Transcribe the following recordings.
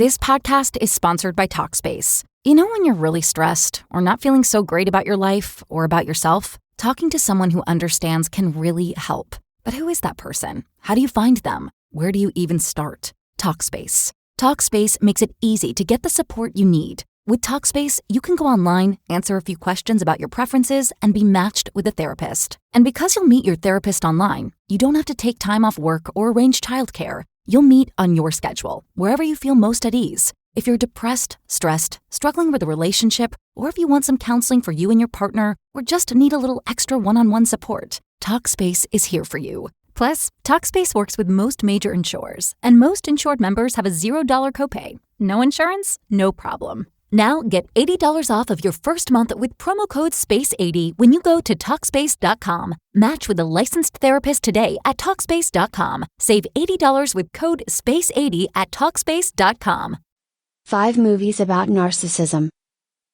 This podcast is sponsored by Talkspace. You know when you're really stressed or not feeling so great about your life or about yourself? Talking to someone who understands can really help. But who is that person? How do you find them? Where do you even start? Talkspace. Talkspace makes it easy to get the support you need. With Talkspace, you can go online, answer a few questions about your preferences, and be matched with a therapist. And because you'll meet your therapist online, you don't have to take time off work or arrange childcare. You'll meet on your schedule, wherever you feel most at ease. If you're depressed, stressed, struggling with a relationship, or if you want some counseling for you and your partner, or just need a little extra one-on-one support, Talkspace is here for you. Plus, Talkspace works with most major insurers, and most insured members have a $0 copay. No insurance? No problem. Now get $80 off of your first month with promo code SPACE80 when you go to Talkspace.com. Match with a licensed therapist today at Talkspace.com. Save $80 with code SPACE80 at Talkspace.com. 5 Movies About Narcissism.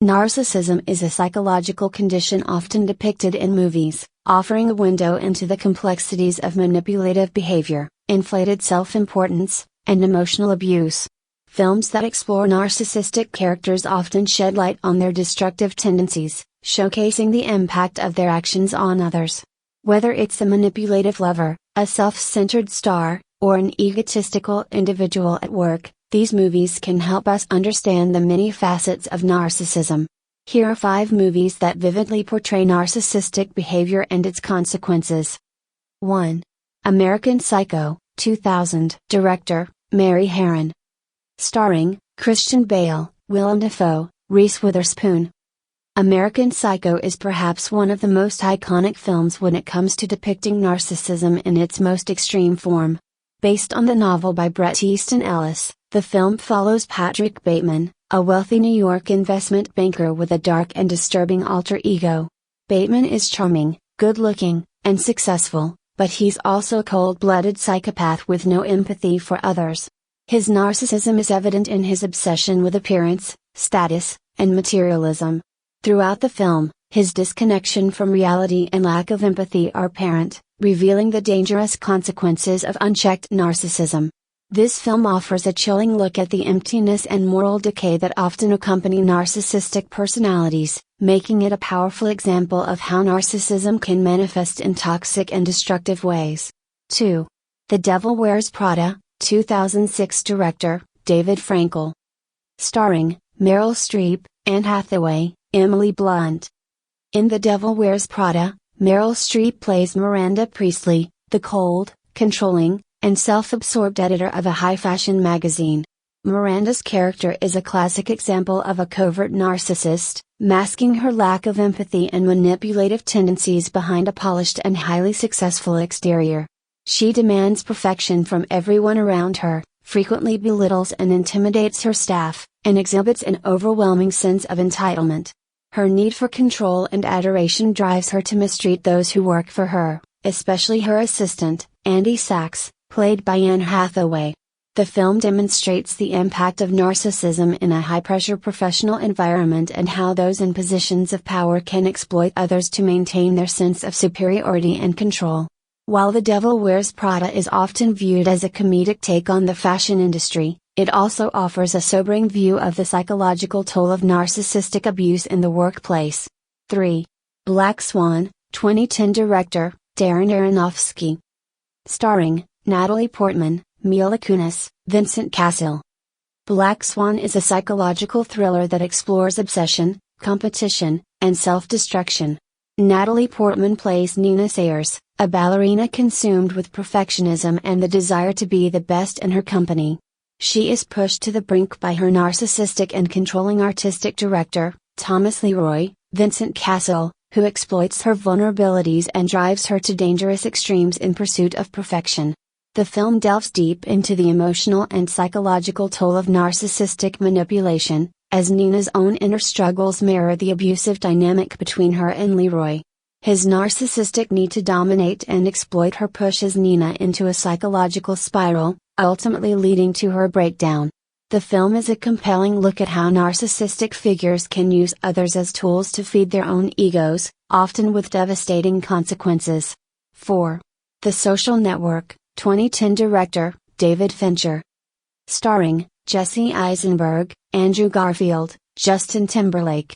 Narcissism is a psychological condition often depicted in movies, offering a window into the complexities of manipulative behavior, inflated self-importance, and emotional abuse. Films that explore narcissistic characters often shed light on their destructive tendencies, showcasing the impact of their actions on others. Whether it's a manipulative lover, a self-centered star, or an egotistical individual at work, these movies can help us understand the many facets of narcissism. Here are 5 movies that vividly portray narcissistic behavior and its consequences. 1. American Psycho, 2000. Director, Mary Harron. Starring, Christian Bale, Willem Dafoe, Reese Witherspoon. American Psycho is perhaps one of the most iconic films when it comes to depicting narcissism in its most extreme form. Based on the novel by Bret Easton Ellis, the film follows Patrick Bateman, a wealthy New York investment banker with a dark and disturbing alter ego. Bateman is charming, good-looking, and successful, but he's also a cold-blooded psychopath with no empathy for others. His narcissism is evident in his obsession with appearance, status, and materialism. Throughout the film, his disconnection from reality and lack of empathy are apparent, revealing the dangerous consequences of unchecked narcissism. This film offers a chilling look at the emptiness and moral decay that often accompany narcissistic personalities, making it a powerful example of how narcissism can manifest in toxic and destructive ways. 2. The Devil Wears Prada, 2006. Director, David Frankel. Starring, Meryl Streep, Anne Hathaway, Emily Blunt. In The Devil Wears Prada, Meryl Streep plays Miranda Priestley, the cold, controlling, and self-absorbed editor of a high-fashion magazine. Miranda's character is a classic example of a covert narcissist, masking her lack of empathy and manipulative tendencies behind a polished and highly successful exterior. She demands perfection from everyone around her, frequently belittles and intimidates her staff, and exhibits an overwhelming sense of entitlement. Her need for control and adoration drives her to mistreat those who work for her, especially her assistant, Andy Sachs, played by Anne Hathaway. The film demonstrates the impact of narcissism in a high-pressure professional environment and how those in positions of power can exploit others to maintain their sense of superiority and control. While The Devil Wears Prada is often viewed as a comedic take on the fashion industry, it also offers a sobering view of the psychological toll of narcissistic abuse in the workplace. 3. Black Swan, 2010. Director, Darren Aronofsky. Starring, Natalie Portman, Mila Kunis, Vincent Cassel. Black Swan is a psychological thriller that explores obsession, competition, and self-destruction. Natalie Portman plays Nina Sayers, a ballerina consumed with perfectionism and the desire to be the best in her company. She is pushed to the brink by her narcissistic and controlling artistic director, Thomas Leroy, Vincent Cassel, who exploits her vulnerabilities and drives her to dangerous extremes in pursuit of perfection. The film delves deep into the emotional and psychological toll of narcissistic manipulation, as Nina's own inner struggles mirror the abusive dynamic between her and Leroy. His narcissistic need to dominate and exploit her pushes Nina into a psychological spiral, ultimately leading to her breakdown. The film is a compelling look at how narcissistic figures can use others as tools to feed their own egos, often with devastating consequences. 4. The Social Network, 2010. Director, David Fincher. Starring, Jesse Eisenberg, Andrew Garfield, Justin Timberlake.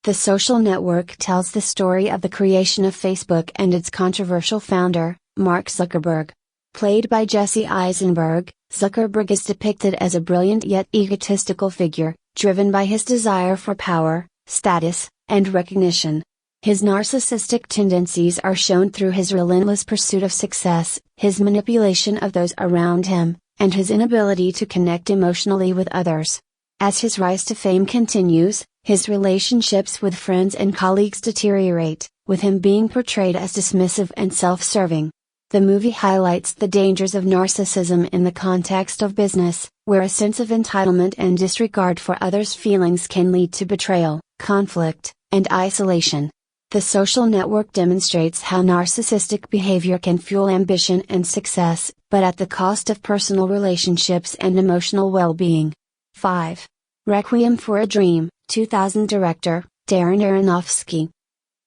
The Social Network tells the story of the creation of Facebook and its controversial founder, Mark Zuckerberg. Played by Jesse Eisenberg, Zuckerberg is depicted as a brilliant yet egotistical figure, driven by his desire for power, status, and recognition. His narcissistic tendencies are shown through his relentless pursuit of success, his manipulation of those around him, and his inability to connect emotionally with others. As his rise to fame continues, his relationships with friends and colleagues deteriorate, with him being portrayed as dismissive and self-serving. The movie highlights the dangers of narcissism in the context of business, where a sense of entitlement and disregard for others' feelings can lead to betrayal, conflict, and isolation. The Social Network demonstrates how narcissistic behavior can fuel ambition and success, but at the cost of personal relationships and emotional well-being. 5. Requiem for a Dream, 2000. Director, Darren Aronofsky.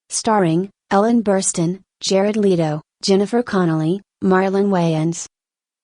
Starring, Ellen Burstyn, Jared Leto, Jennifer Connelly, Marlon Wayans.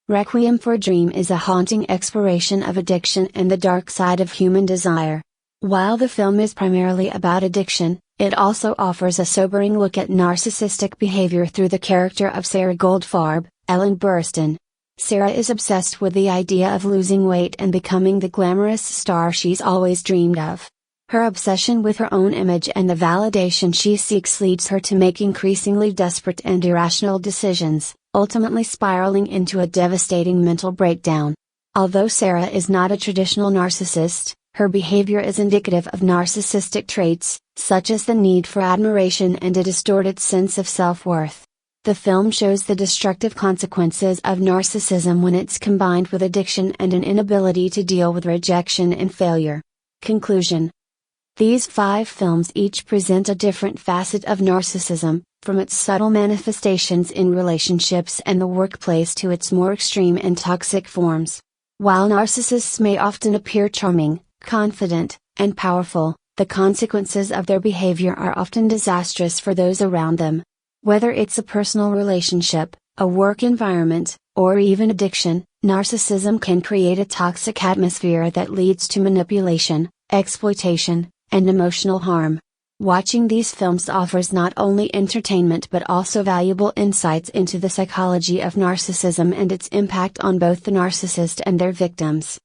Requiem for a Dream is a haunting exploration of addiction and the dark side of human desire. While the film is primarily about addiction, it also offers a sobering look at narcissistic behavior through the character of Sarah Goldfarb, Ellen Burstyn. Sarah is obsessed with the idea of losing weight and becoming the glamorous star she's always dreamed of. Her obsession with her own image and the validation she seeks leads her to make increasingly desperate and irrational decisions, ultimately spiraling into a devastating mental breakdown. Although Sarah is not a traditional narcissist, her behavior is indicative of narcissistic traits, such as the need for admiration and a distorted sense of self-worth. The film shows the destructive consequences of narcissism when it's combined with addiction and an inability to deal with rejection and failure. Conclusion. These 5 films each present a different facet of narcissism, from its subtle manifestations in relationships and the workplace to its more extreme and toxic forms. While narcissists may often appear charming, confident, and powerful, the consequences of their behavior are often disastrous for those around them. Whether it's a personal relationship, a work environment, or even addiction, narcissism can create a toxic atmosphere that leads to manipulation, exploitation, and emotional harm. Watching these films offers not only entertainment but also valuable insights into the psychology of narcissism and its impact on both the narcissist and their victims.